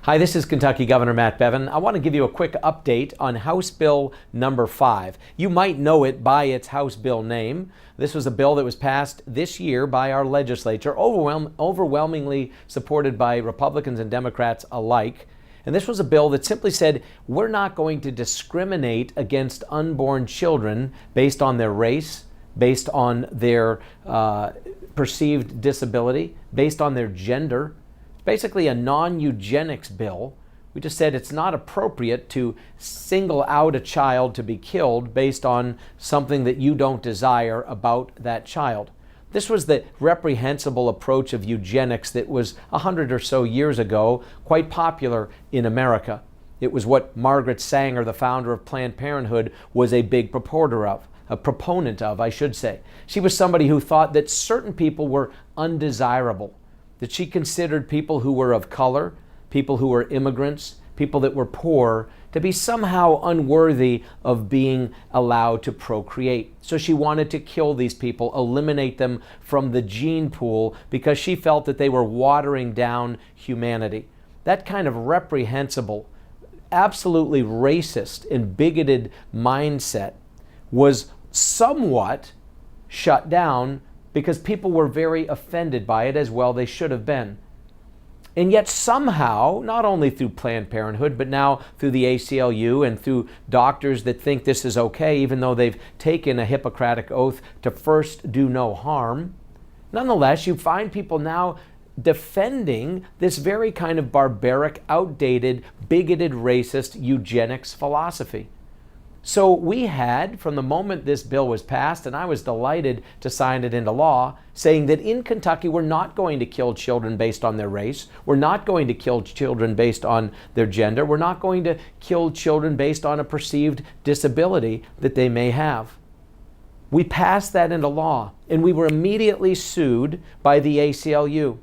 Hi, this is Kentucky Governor Matt Bevin. I want to give you a quick update on House Bill number 5. You might know it by its House bill name. This was a bill that was passed this year by our legislature, overwhelmingly supported by Republicans and Democrats alike. And this was a bill that simply said, we're not going to discriminate against unborn children based on their race, based on their perceived disability, based on their gender. Basically a non-eugenics bill. We just said it's not appropriate to single out a child to be killed based on something that you don't desire about that child. This was the reprehensible approach of eugenics that was 100 or so years ago quite popular in America. It was what Margaret Sanger, the founder of Planned Parenthood, was a big proponent of, I should say. She was somebody who thought that certain people were undesirable, that she considered people who were of color, people who were immigrants, people that were poor, to be somehow unworthy of being allowed to procreate. So she wanted to kill these people, eliminate them from the gene pool, because she felt that they were watering down humanity. That kind of reprehensible, absolutely racist and bigoted mindset was somewhat shut down because people were very offended by it, as well they should have been. And yet somehow, not only through Planned Parenthood, but now through the ACLU and through doctors that think this is okay, even though they've taken a Hippocratic oath to first do no harm, nonetheless, you find people now defending this very kind of barbaric, outdated, bigoted, racist eugenics philosophy. So we had, from the moment this bill was passed, and I was delighted to sign it into law, saying that in Kentucky we're not going to kill children based on their race, we're not going to kill children based on their gender, we're not going to kill children based on a perceived disability that they may have. We passed that into law, and we were immediately sued by the ACLU.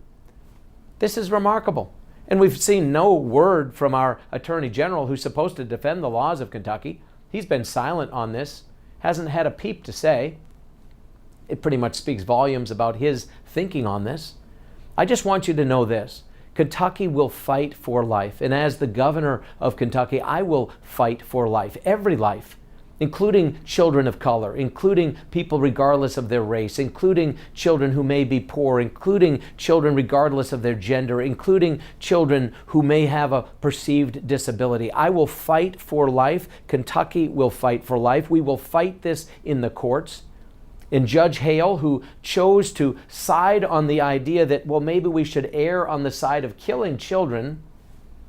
This is remarkable. And we've seen no word from our Attorney General, who's supposed to defend the laws of Kentucky. He's been silent on this, hasn't had a peep to say. It pretty much speaks volumes about his thinking on this. I just want you to know this. Kentucky will fight for life. And as the governor of Kentucky, I will fight for life, every life, including children of color, including people regardless of their race, including children who may be poor, including children regardless of their gender, including children who may have a perceived disability. I will fight for life. Kentucky will fight for life. We will fight this in the courts. And Judge Hale, who chose to side on the idea that, well, maybe we should err on the side of killing children,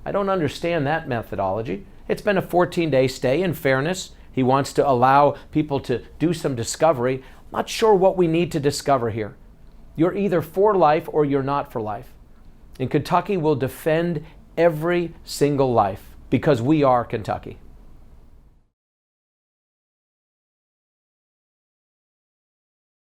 I don't understand that methodology. It's been a 14-day stay. In fairness, he wants to allow people to do some discovery. I'm not sure what we need to discover here. You're either for life or you're not for life. And Kentucky will defend every single life because we are Kentucky.